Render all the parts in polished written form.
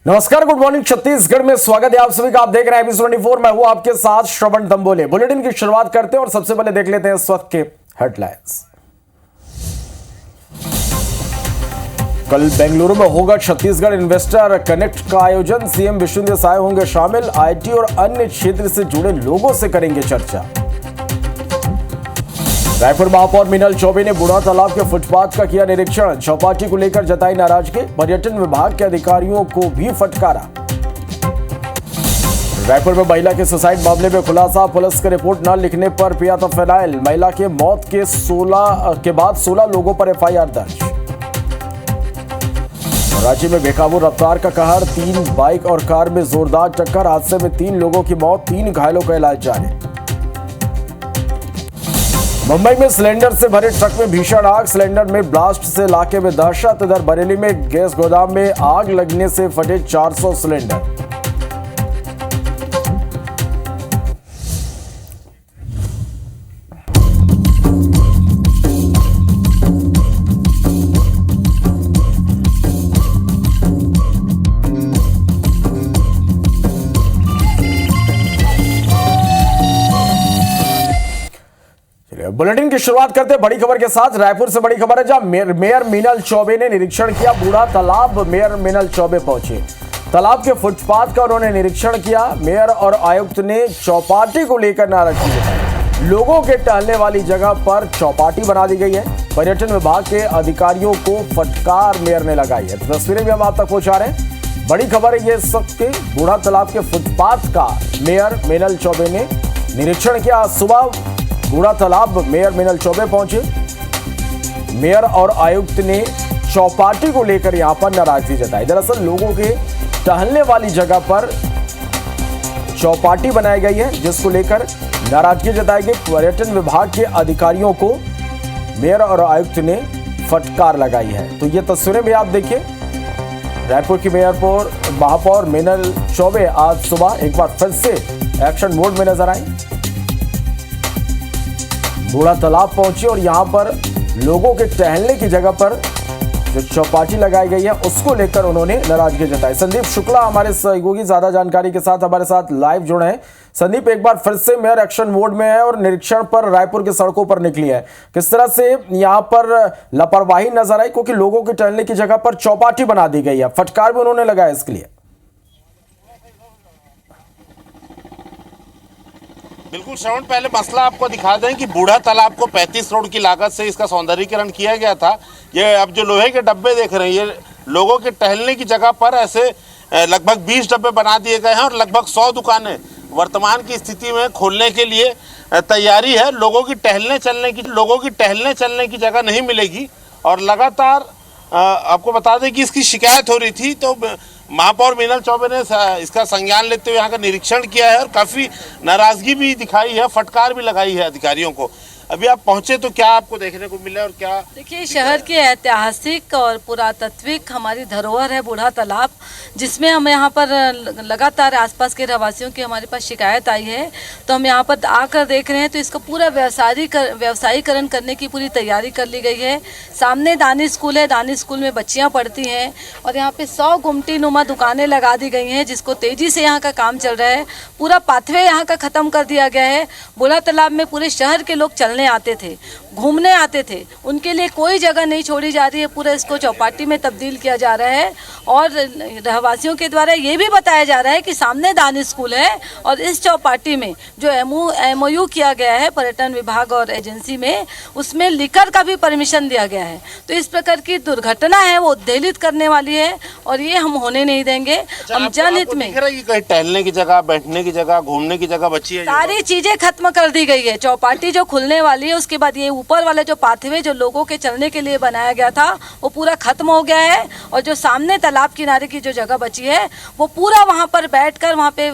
नमस्कार, good morning Chhattisgarh में स्वागत है आप सभी का। आप देख रहे हैं एबी24। मैं हूं आपके साथ श्रवण तंबोले। बुलेटिन की शुरुआत करते हैं और सबसे पहले देख लेते हैं इस वक्त के हेडलाइंस। कल बेंगलुरु में होगा छत्तीसगढ़ इन्वेस्टर कनेक्ट का आयोजन। सीएम विष्णुदेव साय होंगे शामिल। आईटी और अन्य क्षेत्र से जुड़े लोगों से करेंगे चर्चा। रायपुर महापौर मीनल चौबे ने बूढ़ा तालाब के फुटपाथ का किया निरीक्षण। चौपाटी को लेकर जताई नाराजगी। पर्यटन विभाग के अधिकारियों को भी फटकारा। रायपुर में महिला के सुसाइड मामले में खुलासा। पुलिस की रिपोर्ट न लिखने पर पिया था फिनाइल। महिला के मौत के बाद 16 लोगों पर एफआईआर दर्ज। रांची में बेकाबू रफ्तार का कहर। 3 बाइक और कार में जोरदार टक्कर। हादसे में 3 लोगों की मौत, 3 घायलों का इलाज जारी। मुंबई में सिलेंडर से भरे ट्रक में भीषण आग। सिलेंडर में ब्लास्ट से इलाके में दहशत। इधर बरेली में गैस गोदाम में आग लगने से फटे 400 सिलेंडर। बुलेटिन की शुरुआत करते हैं बड़ी खबर के साथ। रायपुर से बड़ी खबर है, जहां मेयर मीनल चौबे ने निरीक्षण किया। बूढ़ा तालाब मेयर मीनल चौबे पहुंचे। तालाब के फुटपाथ का उन्होंने निरीक्षण किया। मेयर और आयुक्त ने चौपाटी को लेकर नाराजगी जताई। लोगों के टहलने वाली जगह पर चौपाटी बना दी गई है। पर्यटन विभाग के अधिकारियों को फटकार मेयर ने लगाई है। तस्वीरें भी हम आप तक पहुंचा रहे हैं। बड़ी खबर है ये सबके बूढ़ा तालाब के फुटपाथ का मेयर मीनल चौबे ने निरीक्षण किया। आज सुबह बूढ़ा तालाब मेयर मीनल चौबे पहुंचे। मेयर और आयुक्त ने चौपाटी को लेकर यहां पर नाराजगी जताई। दरअसल लोगों के टहलने वाली जगह पर चौपाटी बनाई गई है, जिसको लेकर नाराजगी जताई गई। पर्यटन विभाग के अधिकारियों को मेयर और आयुक्त ने फटकार लगाई है। तो ये तस्वीरें भी आप देखिए। रायपुर की महापौर मीनल चौबे आज सुबह एक बार फिर से एक्शन मोड में नजर आई। बूढ़ा तालाब पहुंचे और यहां पर लोगों के टहलने की जगह पर जो चौपाटी लगाई गई है उसको लेकर उन्होंने नाराजगी जताई। संदीप शुक्ला हमारे सहयोगी ज्यादा जानकारी के साथ हमारे साथ लाइव जुड़े हैं। संदीप, एक बार फिर से मेयर एक्शन मोड में है और निरीक्षण पर रायपुर की सड़कों पर निकली है। किस तरह से यहां पर लापरवाही नजर आई, क्योंकि लोगों के टहलने की जगह पर चौपाटी बना दी गई है। फटकार भी उन्होंने लगाया इसके लिए। बिल्कुल श्रवण, पहले मसला आपको दिखा दें कि बूढ़ा तालाब को 35 करोड़ की लागत से इसका सौंदर्यीकरण किया गया था। ये अब जो लोहे के डब्बे देख रहे हैं, ये लोगों के टहलने की जगह पर ऐसे लगभग 20 डब्बे बना दिए गए हैं और लगभग 100 दुकानें वर्तमान की स्थिति में खोलने के लिए तैयारी है। लोगों की टहलने चलने की जगह नहीं मिलेगी। और लगातार आपको बता दें कि इसकी शिकायत हो रही थी, तो महापौर मीनल चौबे ने इसका संज्ञान लेते हुए यहाँ का निरीक्षण किया है और काफ़ी नाराजगी भी दिखाई है, फटकार भी लगाई है अधिकारियों को। अभी आप पहुंचे तो क्या आपको देखने को मिला और क्या? देखिए, शहर की ऐतिहासिक और पुरातात्विक हमारी धरोहर है बूढ़ा तालाब, जिसमें हम यहाँ पर लगातार आसपास के रहवासियों की हमारे पास शिकायत आई है। तो हम यहाँ पर आकर देख रहे हैं, तो इसका पूरा व्यवसायीकरण करने की पूरी तैयारी कर ली गई है। सामने दानी स्कूल है, दानी स्कूल में बच्चियाँ पढ़ती हैं और यहाँ पे 100 गुमटी नुमा दुकानें लगा दी गई हैं, जिसको तेजी से यहाँ का काम चल रहा है। पूरा पाथवे यहाँ का ख़त्म कर दिया गया है। बूढ़ा तालाब में पूरे शहर के लोग चलने आते थे, घूमने आते थे, उनके लिए कोई जगह नहीं छोड़ी जा रही है। पूरा इसको चौपाटी में तब्दील किया जा रहा है और रहवासियों के द्वारा ये भी बताया जा रहा है कि सामने दानी स्कूल है और इस चौपाटी में जो एमओयू किया गया है पर्यटन विभाग और एजेंसी में, उसमें लिकर का भी परमिशन दिया गया है। तो इस प्रकार की दुर्घटना है वो उद्वेलित करने वाली है और ये हम होने नहीं देंगे। हम जनहित में कहीं टहलने की जगह, बैठने की जगह, घूमने की जगह बची है, सारी चीजें खत्म कर दी गई है। चौपाटी जो खुलने वाली है, उसके बाद ये ऊपर वाला जो पाथवे जो लोगों के चलने के लिए बनाया गया था वो पूरा खत्म हो गया है। और जो सामने तालाब किनारे की जो जगह बची है वो पूरा वहाँ पर बैठकर वहाँ पे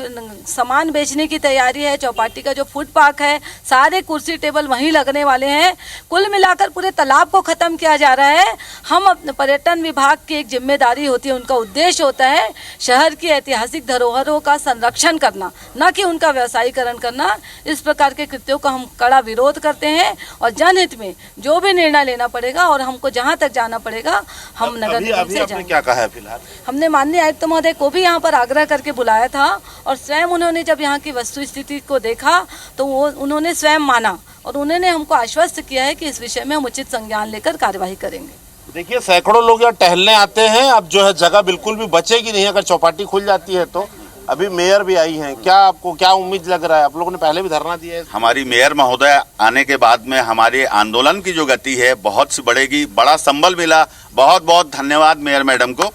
सामान बेचने की तैयारी है। चौपाटी का जो फूड पार्क है, सारे कुर्सी टेबल वहीं लगने वाले हैं। कुल मिलाकर पूरे तालाब को ख़त्म किया जा रहा है। हम अपने पर्यटन विभाग की एक जिम्मेदारी होती है, उनका उद्देश्य होता है शहर की ऐतिहासिक धरोहरों का संरक्षण करना, न कि उनका व्यवसायीकरण करना। इस प्रकार के कृत्यों का हम कड़ा विरोध करते करते हैं और जनहित में जो भी निर्णय लेना पड़ेगा और हमको जहाँ तक जाना पड़ेगा हम नगर निगम से आपने जाएंगे। क्या कहा है फिलहाल? हमने माननीय आयुक्त महोदय को भी यहाँ पर आग्रह करके बुलाया था और स्वयं उन्होंने जब यहाँ की वस्तु स्थिति को देखा तो वो उन्होंने स्वयं माना और उन्होंने हमको आश्वस्त किया है कि इस विषय में हम उचित संज्ञान लेकर कार्यवाही करेंगे। देखिए सैकड़ों लोग यहाँ टहलने आते हैं, अब जो है जगह बिल्कुल भी बचेगी नहीं अगर चौपाटी खुल जाती है तो। अभी मेयर भी आई हैं, क्या आपको क्या उम्मीद लग रहा है? आप लोगों ने पहले भी धरना दिया है। हमारी मेयर महोदय आने के बाद में हमारे आंदोलन की जो गति है बहुत सी बढ़ेगी, बड़ा संबल मिला। बहुत बहुत धन्यवाद मेयर मैडम को।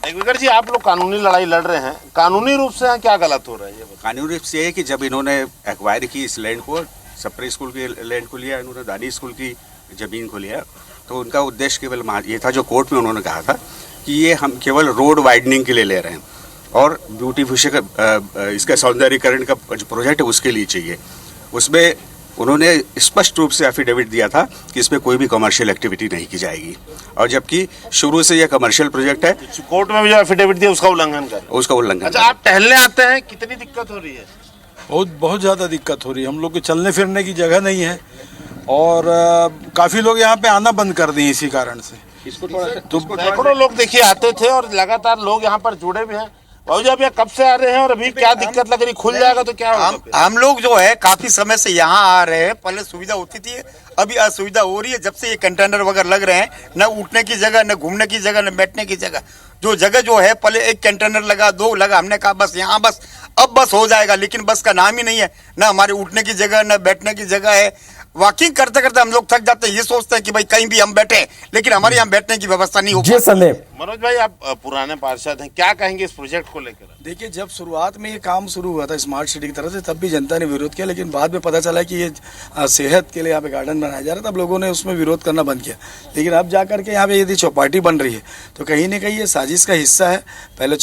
विकर जी, आप लोग कानूनी लड़ाई लड़ रहे हैं, कानूनी रूप से यहाँ क्या गलत हो रहा है ये बताइए। कानूनी रूप से है कि जब इन्होंने एक्वायर की इस लैंड को, सप्री स्कूल की लैंड को लिया, इन्होंने दानी स्कूल की ज़मीन को लिया, तो उनका उद्देश्य केवल ये था जो कोर्ट में उन्होंने कहा था कि ये हम केवल रोड वाइडनिंग के लिए ले रहे हैं और ब्यूटीफिकेशन इसका सौंदर्यीकरण का जो प्रोजेक्ट है उसके लिए चाहिए। उसमें उन्होंने स्पष्ट रूप से एफिडेविट दिया था कि इसमें कोई भी कमर्शियल एक्टिविटी नहीं की जाएगी और जबकि शुरू से यह कमर्शियल प्रोजेक्ट है। कोर्ट में भी जो एफिडेविट दिया उसका उल्लंघन अच्छा, आप टहलने आते हैं, कितनी दिक्कत हो रही है? बहुत ज़्यादा दिक्कत हो रही है। हम लोग को चलने फिरने की जगह नहीं है और काफ़ी लोग यहाँ पे आना बंद कर दिए इसी कारण से। तो सैकड़ों लोग देखिए आते थे और लगातार लोग यहाँ पर जुड़े भी हैं। बाबू जी, आप यहाँ कब से आ रहे हैं और अभी क्या दिक्कत लग रही? खुल जाएगा तो क्या होगा? हम लोग जो है काफी समय से यहाँ आ रहे हैं। पहले सुविधा होती थी, अभी असुविधा हो रही है। जब से ये कंटेनर वगैरह लग रहे हैं, न उठने की जगह, न घूमने की जगह, न बैठने की जगह। जो है पहले एक कंटेनर लगा, 2 लगा, हमने कहा बस यहाँ बस अब बस हो जाएगा, लेकिन बस का नाम ही नहीं है। न हमारे उठने की जगह, न बैठने की जगह है। वॉकिंग करते करते हम लोग थक जाते हैं, ये सोचते हैं कि भाई कहीं भी हम बैठे, लेकिन हमारे यहाँ बैठने की व्यवस्था नहीं हो जी संदीप। मनोज भाई, आप पुराने पार्षद हैं, क्या कहेंगे इस प्रोजेक्ट को लेकर? देखिए, जब शुरुआत में ये काम शुरू हुआ था स्मार्ट सिटी की तरफ से, तब भी जनता ने विरोध किया, लेकिन बाद में पता चला कि ये सेहत के लिए यहाँ पे गार्डन बनाया जा रहा था, तब लोगों ने उसमें विरोध करना बंद किया। लेकिन अब जा करके यहाँ पे यदि चौपाटी बन रही है तो कहीं ना कहीं ये साजिश का हिस्सा है। पहले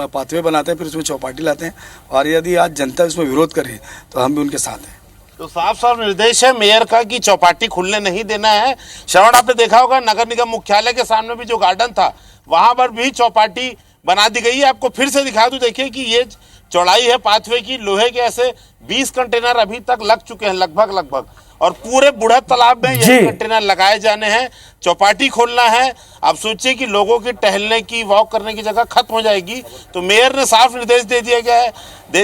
पाथवे बनाते हैं, फिर उसमें चौपाटी लाते हैं, और यदि आज जनता उसमें विरोध कर रही है तो हम भी उनके साथ हैं। तो साफ साफ निर्देश है मेयर का कि चौपाटी खुलने नहीं देना है। श्रवण, आपने देखा होगा नगर निगम मुख्यालय के सामने भी जो गार्डन था वहां पर भी चौपाटी बना दी गई है। आपको फिर से दिखा दूं, देखिए कि ये चौड़ाई है पाथवे की, लोहे के ऐसे 20 कंटेनर अभी तक लग चुके हैं लगभग, और पूरे बुढ़ा तालाब में ये कंटेनर लगाए जाने हैं। चौपाटी खोलना है। आप सोचिए कि लोगों की टहलने की, वॉक करने की जगह खत्म हो जाएगी। तो मेयर ने साफ निर्देश दे दिया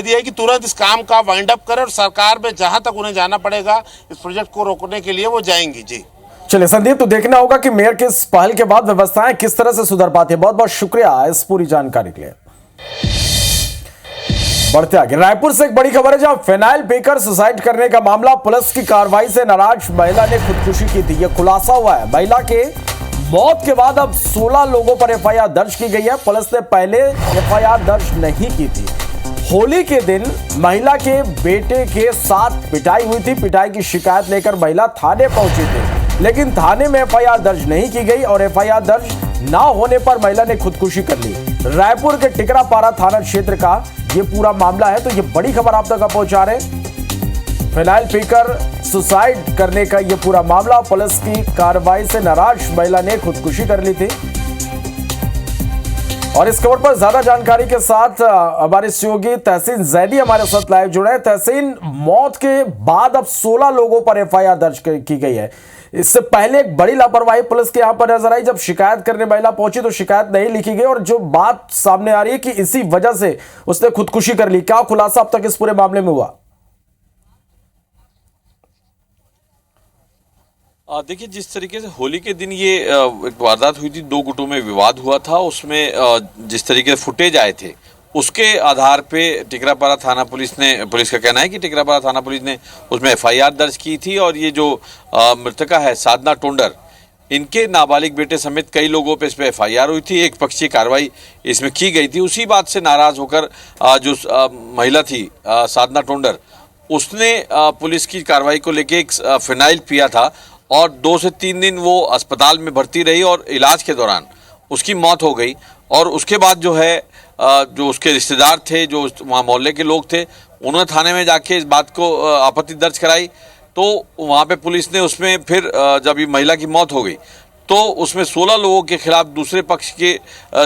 है कि तुरंत इस काम का वाइंड अप करें और सरकार में जहां तक उन्हें जाना पड़ेगा इस प्रोजेक्ट को रोकने के लिए वो जाएंगी। जी चलिए संदीप, तो देखना होगा कि मेयर के इस पहल के बाद व्यवस्थाएं किस तरह से सुधर पाती है। बहुत बहुत शुक्रिया इस पूरी जानकारी के लिए। बढ़ते आगे, रायपुर से एक बड़ी खबर है जहां फिनाइल पीकर सुसाइड करने का मामला, पुलिस की कार्रवाई से नाराज महिला ने खुदकुशी की थी। यह खुलासा हुआ है। महिला के मौत के बाद अब 16 लोगों पर एफआईआर दर्ज की गई है। पुलिस ने पहले एफआईआर दर्ज नहीं की थी। होली के दिन महिला के बेटे के साथ पिटाई हुई थी। पिटाई की शिकायत लेकर महिला थाने पहुंची थी, लेकिन थाने में एफआईआर दर्ज नहीं की गई और एफआईआर दर्ज ना होने पर महिला ने खुदकुशी कर ली। रायपुर के टिकरापारा थाना क्षेत्र का ये पूरा मामला है। तो ये बड़ी खबर आप तक पहुंचा रहे हैं। फिनाइल पीकर सुसाइड करने का ये पूरा मामला, पुलिस की कार्रवाई से नाराज महिला ने खुदकुशी कर ली थी। और इस खबर पर ज्यादा जानकारी के साथ हमारे सहयोगी तहसीन जैदी हमारे साथ लाइव जुड़े हैं। तहसीन, मौत के बाद अब 16 लोगों पर एफआईआर दर्ज की गई है। इससे पहले एक बड़ी लापरवाही पुलिस के यहां पर नजर आई। जब शिकायत करने महिला पहुंची तो शिकायत नहीं लिखी गई और जो बात सामने आ रही है कि इसी वजह से उसने खुदकुशी कर ली। क्या खुलासा अब तक इस पूरे मामले में हुआ? देखिए, जिस तरीके से होली के दिन ये एक वारदात हुई थी, 2 गुटों में विवाद हुआ था, उसमें जिस तरीके से फुटेज आए थे उसके आधार पे टिकरापारा थाना पुलिस का कहना है कि टिकरापारा थाना पुलिस ने उसमें एफआईआर दर्ज की थी। और ये जो मृतका है साधना टोंडर, इनके नाबालिग बेटे समेत कई लोगों पे इस पर एफआईआर हुई थी। एक पक्षीय कार्रवाई इसमें की गई थी। उसी बात से नाराज होकर जो महिला थी साधना टोंडर, उसने पुलिस की कार्रवाई को लेकर एक फिनाइल पिया था और 2 से 3 दिन वो अस्पताल में भर्ती रही और इलाज के दौरान उसकी मौत हो गई। और उसके बाद जो है जो उसके रिश्तेदार थे, जो वहाँ मोहल्ले के लोग थे, उन्होंने थाने में जाके इस बात को आपत्ति दर्ज कराई। तो वहाँ पे पुलिस ने उसमें फिर जब ये महिला की मौत हो गई तो उसमें 16 लोगों के खिलाफ दूसरे पक्ष के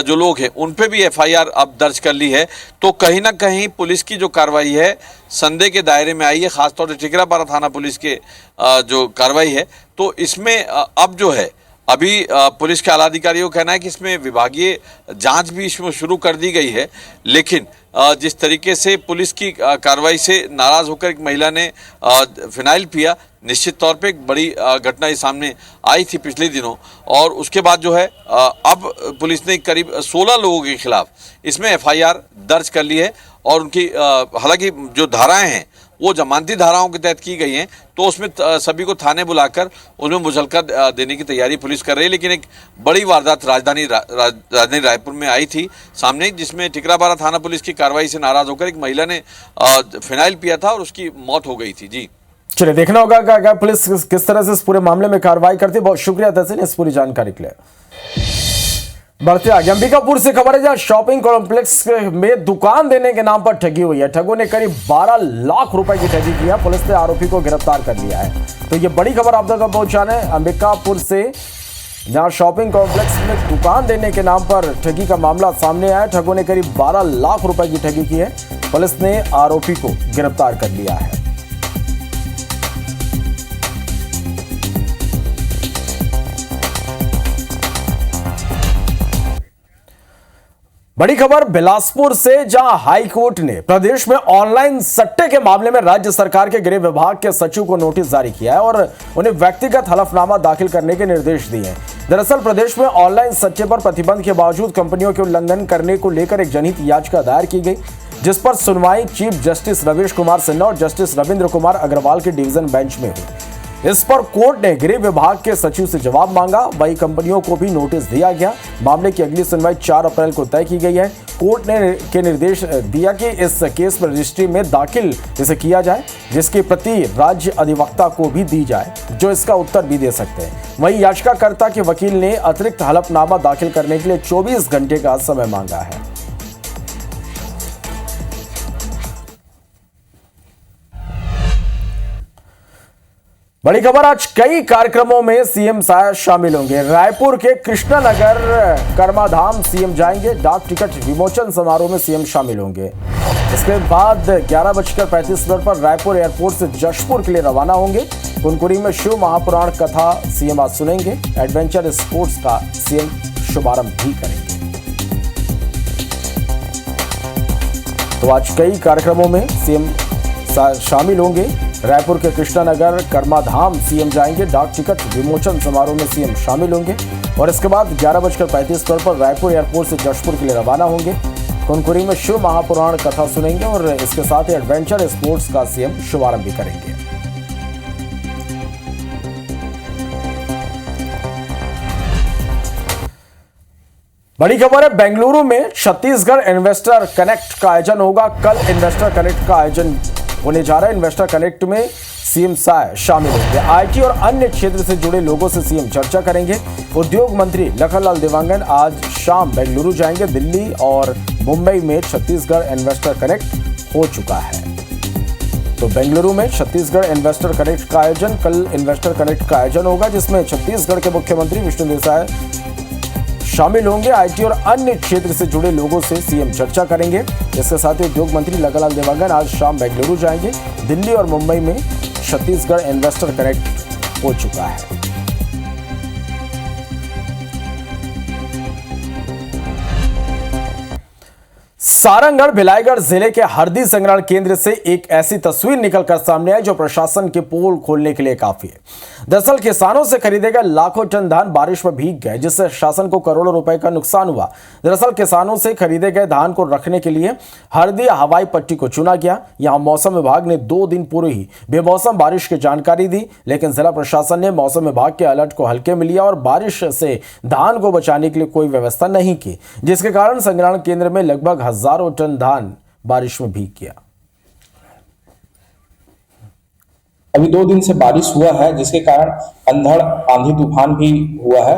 जो लोग हैं उन पे भी एफआईआर अब दर्ज कर ली है। तो कहीं ना कहीं पुलिस की जो कार्रवाई है संदेह के दायरे में आई है, खासतौर से टिकरापारा थाना पुलिस के जो कार्रवाई है। तो इसमें अब जो है अभी पुलिस के आला अधिकारियों का कहना है कि इसमें विभागीय जांच भी इसमें शुरू कर दी गई है, लेकिन जिस तरीके से पुलिस की कार्रवाई से नाराज होकर एक महिला ने फिनाइल पिया, निश्चित तौर पे एक बड़ी घटना इस सामने आई थी पिछले दिनों। और उसके बाद जो है अब पुलिस ने करीब 16 लोगों के खिलाफ इसमें एफआईआर दर्ज कर ली है और उनकी हालांकि जो धाराएं हैं वो जमानती धाराओं के तहत की गई हैं, तो उसमें सभी को थाने बुलाकर उनमें मुचलका देने की तैयारी पुलिस कर रही है। लेकिन एक बड़ी वारदात राजधानी रायपुर में आई थी सामने, जिसमें टिकरापारा थाना पुलिस की कार्रवाई से नाराज होकर एक महिला ने फिनाइल पिया था और उसकी मौत हो गई थी। जी चलिए, देखना होगा कि पुलिस किस तरह से इस पूरे मामले में कार्रवाई करती है। बहुत शुक्रिया तहसीन इस पूरी जानकारी के लिए। बढ़ते आगे अंबिकापुर से खबर है, जहां शॉपिंग कॉम्प्लेक्स में दुकान देने के नाम पर ठगी हुई है। ठगों ने करीब 12 लाख रुपए की ठगी की है। पुलिस ने आरोपी को गिरफ्तार कर लिया है। तो ये बड़ी खबर आप तक पहुंचाने अंबिकापुर से, जहां शॉपिंग कॉम्प्लेक्स में दुकान देने के नाम पर ठगी का मामला सामने आया। ठगों ने करीब 12 लाख रुपए की ठगी की है। पुलिस ने आरोपी को गिरफ्तार कर लिया है। बड़ी खबर बिलासपुर से, जहां हाई कोर्ट ने प्रदेश में ऑनलाइन सट्टे के मामले में राज्य सरकार के गृह विभाग के सचिव को नोटिस जारी किया है और उन्हें व्यक्तिगत हलफनामा दाखिल करने के निर्देश दिए हैं। दरअसल प्रदेश में ऑनलाइन सट्टे पर प्रतिबंध के बावजूद कंपनियों के उल्लंघन करने को लेकर एक जनहित याचिका दायर की गई, जिस पर सुनवाई चीफ जस्टिस रवेश कुमार सिन्हा और जस्टिस रविंद्र कुमार अग्रवाल के डिवीजन बेंच में हुई। इस पर कोर्ट ने गृह विभाग के सचिव से जवाब मांगा। वही कंपनियों को भी नोटिस दिया गया। मामले की अगली सुनवाई 4 अप्रैल को तय की गई है। कोर्ट ने के निर्देश दिया कि इस केस में रजिस्ट्री में दाखिल इसे किया जाए, जिसकी प्रति राज्य अधिवक्ता को भी दी जाए, जो इसका उत्तर भी दे सकते हैं। वहीं याचिकाकर्ता के वकील ने अतिरिक्त हलफनामा दाखिल करने के लिए 24 घंटे का समय मांगा है। बड़ी खबर, आज कई कार्यक्रमों में सीएम शामिल होंगे। रायपुर के कृष्णानगर कर्माधाम सीएम जाएंगे। डाक टिकट विमोचन समारोह में सीएम शामिल होंगे। इसके बाद 11:35 पर रायपुर एयरपोर्ट से जशपुर के लिए रवाना होंगे। कुनकुरी में शिव महापुराण कथा सीएम आज सुनेंगे। एडवेंचर स्पोर्ट्स का सीएम शुभारंभ भी करेंगे। तो आज कई कार्यक्रमों में सीएम शामिल होंगे। रायपुर के कृष्णानगर कर्माधाम सीएम जाएंगे। डाक टिकट विमोचन समारोह में सीएम शामिल होंगे और इसके बाद 11:35 पर रायपुर एयरपोर्ट से जशपुर के लिए रवाना होंगे। कुनकुरी में शिव महापुराण कथा सुनेंगे और इसके साथ ही एडवेंचर स्पोर्ट्स का सीएम शुभारंभ भी करेंगे। बड़ी खबर है, बेंगलुरु में छत्तीसगढ़ इन्वेस्टर कनेक्ट का आयोजन होगा। कल इन्वेस्टर कनेक्ट का आयोजन होने जा रहा है। इन्वेस्टर कनेक्ट में सीएम शामिल होंगे। आईटी और अन्य क्षेत्र से जुड़े लोगों से सीएम चर्चा करेंगे। उद्योग मंत्री लखनलाल देवांगन आज शाम बेंगलुरु जाएंगे। दिल्ली और मुंबई में छत्तीसगढ़ इन्वेस्टर कनेक्ट हो चुका है। तो बेंगलुरु में छत्तीसगढ़ इन्वेस्टर कनेक्ट का आयोजन, कल इन्वेस्टर कनेक्ट का आयोजन होगा, जिसमें छत्तीसगढ़ के मुख्यमंत्री विष्णु देसाई शामिल होंगे। आईटी और अन्य क्षेत्र से जुड़े लोगों से सीएम चर्चा करेंगे। इसके साथ ही उद्योग मंत्री लखनलाल देवांगन आज शाम बेंगलुरु जाएंगे। दिल्ली और मुंबई में छत्तीसगढ़ इन्वेस्टर कनेक्ट हो चुका है। सारंगढ़ भिलाईगढ़ जिले के हरदी संग्रहण केंद्र से एक ऐसी तस्वीर निकलकर सामने आई जो प्रशासन के पोल खोलने के लिए काफी है। दरअसल किसानों से खरीदे गए लाखों टन धान बारिश में भीग गए, जिससे शासन को करोड़ों रुपए का नुकसान हुआ। दरअसल किसानों से खरीदे गए धान को रखने के लिए हरदी हवाई पट्टी को चुना गया। यहां मौसम विभाग ने 2 दिन पूर्व ही बेमौसम बारिश की जानकारी दी, लेकिन जिला प्रशासन ने मौसम विभाग के अलर्ट को हल्के में लिया और बारिश से धान को बचाने के लिए कोई व्यवस्था नहीं की, जिसके कारण संग्रहण केंद्र में लगभग हजारों टन धान बारिश में भीग गया। अभी 2 दिन से बारिश हुआ है, जिसके कारण अंधड़ आंधी तूफान भी हुआ है।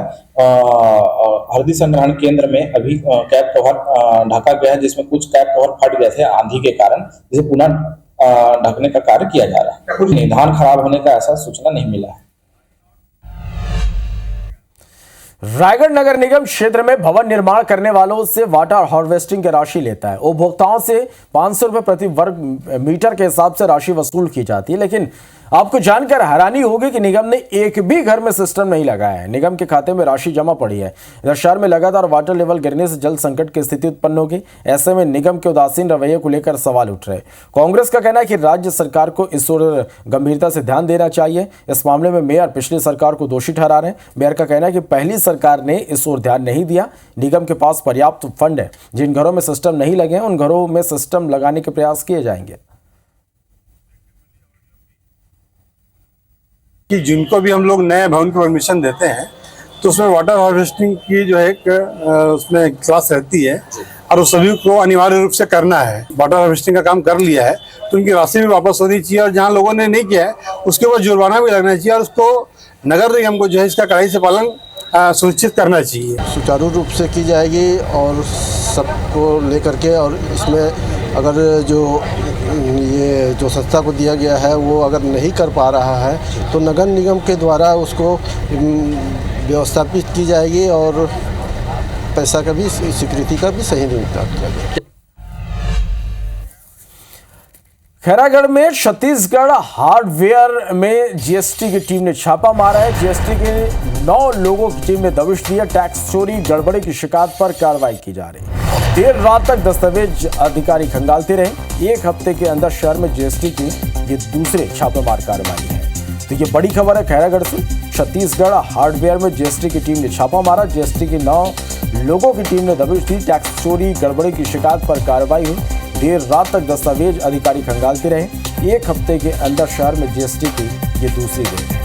हरदी संग्रहण केंद्र में अभी कैप कवर ढका गया है, जिसमें कुछ कैप कवर फट गए थे आंधी के कारण, जिसे पुनः ढकने का कार्य किया जा रहा है। कुछ धान खराब होने का ऐसा सूचना नहीं मिला है। रायगढ़ नगर निगम क्षेत्र में भवन निर्माण करने वालों से वाटर हार्वेस्टिंग की राशि लेता है। उपभोक्ताओं से 500 रुपए प्रति वर्ग मीटर के हिसाब से राशि वसूल की जाती है, लेकिन आपको जानकर हैरानी होगी कि निगम ने एक भी घर में सिस्टम नहीं लगाया है। निगम के खाते में राशि जमा पड़ी है। इधर शहर में लगातार वाटर लेवल गिरने से जल संकट की स्थिति उत्पन्न होगी। ऐसे में निगम के उदासीन रवैये को लेकर सवाल उठ रहे। कांग्रेस का कहना है कि राज्य सरकार को इस ओर गंभीरता से ध्यान देना चाहिए। इस मामले में मेयर पिछली सरकार को दोषी ठहरा रहे हैं। मेयर का कहना है कि पहली सरकार ने इस ओर ध्यान नहीं दिया। निगम के पास पर्याप्त फंड है। जिन घरों में सिस्टम नहीं लगे हैं उन घरों में सिस्टम लगाने के प्रयास किए जाएंगे। कि जिनको भी हम लोग नए भवन की परमिशन देते हैं तो उसमें वाटर हार्वेस्टिंग की जो है एक उसमें क्लास रहती है और उस सभी को अनिवार्य रूप से करना है। वाटर हार्वेस्टिंग का काम कर लिया है तो उनकी राशि भी वापस होनी चाहिए और जहां लोगों ने नहीं किया है उसके ऊपर जुर्माना भी लगना चाहिए और उसको नगर निगम को जो है इसका कड़ाई से पालन सुनिश्चित करना चाहिए। सुचारू रूप से की जाएगी और सबको लेकर के, और इसमें अगर जो संस्था को दिया गया है वो अगर नहीं कर पा रहा है तो नगर निगम के द्वारा उसको व्यवस्थापित की जाएगी और पैसा का भी, स्वीकृति का भी सही निपटान किया जाएगा। खैरागढ़ में छत्तीसगढ़ हार्डवेयर में जीएसटी की टीम ने छापा मारा है। जीएसटी के 9 लोगों की टीम ने दबिश दी है। टैक्स चोरी गड़बड़ी की शिकायत पर कार्रवाई की जा रही है। देर रात तक दस्तावेज अधिकारी खंगालते रहे। एक हफ्ते के अंदर शहर में जीएसटी की ये दूसरे छापेमार कार्रवाई है। तो ये बड़ी खबर है खैरागढ़ से। छत्तीसगढ़ हार्डवेयर में जीएसटी की टीम ने छापा मारा। जीएसटी के 9 लोगों की टीम ने दबिश दी। टैक्स चोरी गड़बड़ी की शिकायत पर कार्रवाई हुई। देर रात तक दस्तावेज अधिकारी खंगालते रहे। एक हफ्ते के अंदर शहर में जीएसटी की ये दूसरी रेड है।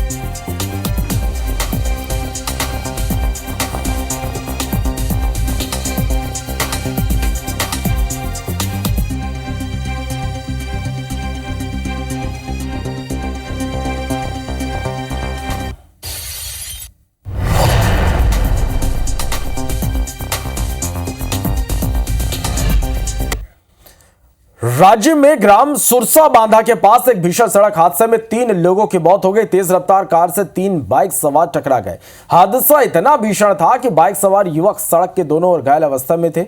राज्य में ग्राम सुरसा बांधा के पास एक भीषण सड़क हादसे में 3 लोगों की मौत हो गई। तेज रफ्तार कार से 3 बाइक सवार टकरा गए। हादसा इतना भीषण था कि बाइक सवार युवक सड़क के दोनों ओर घायल अवस्था में थे।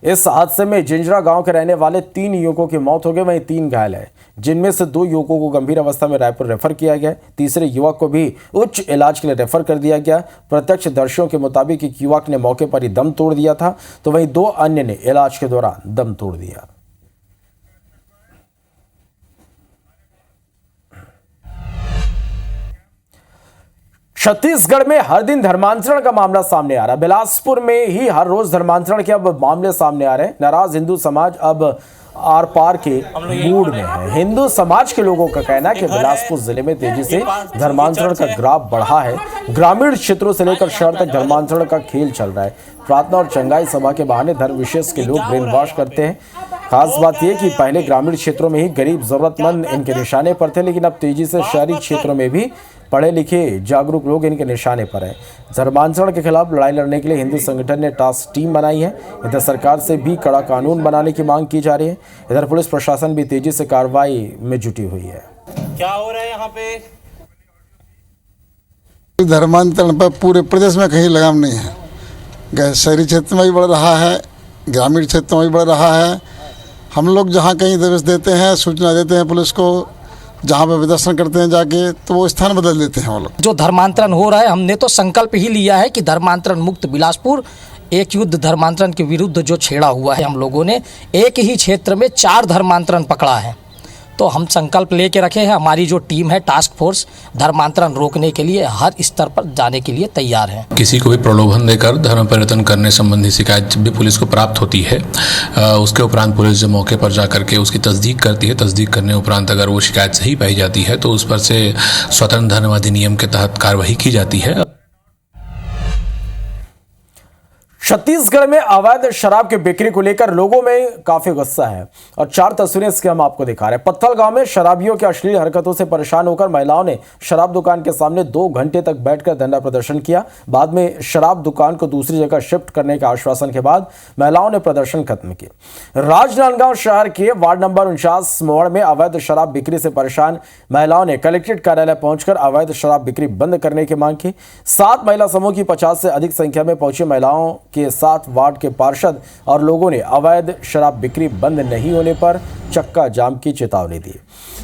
इस हादसे में जिंजरा गांव के रहने वाले 3 युवकों की मौत हो गई, वहीं 3 घायल हैं, जिनमें से 2 युवकों को गंभीर अवस्था में रायपुर रेफर किया गया। तीसरे युवक को भी उच्च इलाज के लिए रेफर कर दिया गया। प्रत्यक्षदर्शियों के मुताबिक एक युवक ने मौके पर ही दम तोड़ दिया था, तो वहीं 2 अन्य ने इलाज के दौरान दम तोड़ दिया। छत्तीसगढ़ में हर दिन धर्मांतरण का मामला सामने आ रहा है। बिलासपुर में ही हर रोज धर्मांतरण के अब मामले सामने आ रहे हैं। नाराज हिंदू समाज अब आर पार के मूड में है। हिंदू समाज के लोगों का कहना है कि बिलासपुर जिले में तेजी से धर्मांतरण का ग्राफ बढ़ा है। ग्रामीण क्षेत्रों से लेकर शहर तक धर्मांतरण का खेल चल रहा है। प्रार्थना और चंगाई सभा के बहाने धर्म विशेष के लोग ब्रेन वॉश करते हैं। खास बात यह कि पहले ग्रामीण क्षेत्रों में ही गरीब जरूरतमंद इनके निशाने पर थे, लेकिन अब तेजी से शहरी क्षेत्रों में भी पढ़े लिखे जागरूक लोग इनके निशाने पर हैं। धर्मांतरण के खिलाफ लड़ाई लड़ने के लिए हिंदू संगठन ने टास्क टीम बनाई है। इधर सरकार से भी कड़ा कानून बनाने की मांग की जा रही है। इधर पुलिस प्रशासन भी तेजी से कार्रवाई में जुटी हुई है। क्या हो रहा है यहाँ पे? धर्मांतरण पर पूरे प्रदेश में कहीं लगाम नहीं है। शहरी क्षेत्र में भी बढ़ रहा है, ग्रामीण क्षेत्र में भी बढ़ रहा है। हम लोग जहाँ कहीं दबिश देते हैं, सूचना देते हैं पुलिस को, जहाँ पे प्रदर्शन करते हैं जाके, तो वो स्थान बदल देते हैं वो लोग। जो धर्मांतरण हो रहा है, हमने तो संकल्प ही लिया है कि धर्मांतरण मुक्त बिलासपुर। एक युद्ध धर्मांतरण के विरुद्ध जो छेड़ा हुआ है, हम लोगों ने एक ही क्षेत्र में 4 धर्मांतरण पकड़ा है, तो हम संकल्प लेके रखे हैं। हमारी जो टीम है टास्क फोर्स धर्मांतरण रोकने के लिए हर स्तर पर जाने के लिए तैयार है। किसी को भी प्रलोभन देकर धर्म परिवर्तन करने संबंधी शिकायत जब भी पुलिस को प्राप्त होती है, उसके उपरांत पुलिस जब मौके पर जाकर के उसकी तस्दीक करती है। तस्दीक करने उपरांत अगर वो शिकायत सही पाई जाती है तो उस पर से स्वतंत्र धर्म अधिनियम के तहत कार्रवाई की जाती है। छत्तीसगढ़ में अवैध शराब की बिक्री को लेकर लोगों में काफी गुस्सा है और 4 तस्वीरें इसके हम आपको दिखा रहे हैं। पत्थल गांव में शराबियों की अश्लील हरकतों से परेशान होकर महिलाओं ने शराब दुकान के सामने 2 घंटे तक बैठकर धरना प्रदर्शन किया। बाद में शराब दुकान को दूसरी जगह शिफ्ट करने के आश्वासन के बाद महिलाओं ने प्रदर्शन खत्म किया। राजनांदगांव शहर के वार्ड नंबर 49 मोड़ में अवैध शराब बिक्री से परेशान महिलाओं ने कलेक्ट्रेट कार्यालय पहुंचकर अवैध शराब बिक्री बंद करने की मांग की। 7 महिला समूह की 50 से अधिक संख्या में पहुंची महिलाओं के साथ वार्ड के पार्षद और लोगों ने अवैध शराब बिक्री बंद नहीं होने पर चक्का जाम की चेतावनी दी।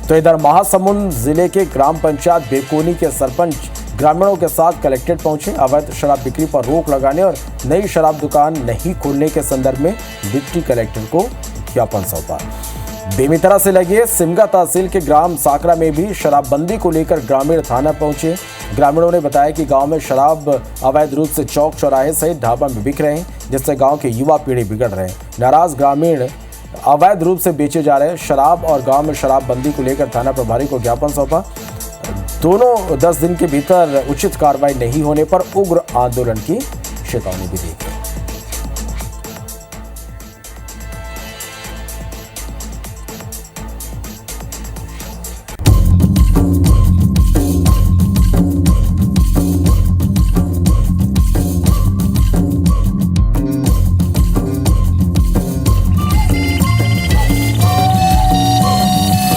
तो इधर महासमुंद जिले के ग्राम पंचायत बेकोनी के सरपंच ग्रामीणों के साथ कलेक्ट्रेट पहुंचे। अवैध शराब बिक्री पर रोक लगाने और नई शराब दुकान नहीं खोलने के संदर्भ में डिप्टी कलेक्टर को ज्ञापन सौंपा। बेमेतरा से लगे सिमगा तहसील के ग्राम साकरा में भी शराबबंदी को लेकर ग्रामीण थाना पहुंचे। ग्रामीणों ने बताया कि गांव में शराब अवैध रूप से चौक चौराहे सहित ढाबा में बिक रहे हैं, जिससे गांव के युवा पीढ़ी बिगड़ रहे हैं। नाराज ग्रामीण अवैध रूप से बेचे जा रहे शराब और गांव में शराबबंदी को लेकर थाना प्रभारी को ज्ञापन सौंपा। दोनों 10 दिन के भीतर उचित कार्रवाई नहीं होने पर उग्र आंदोलन की चेतावनी भी दी गई।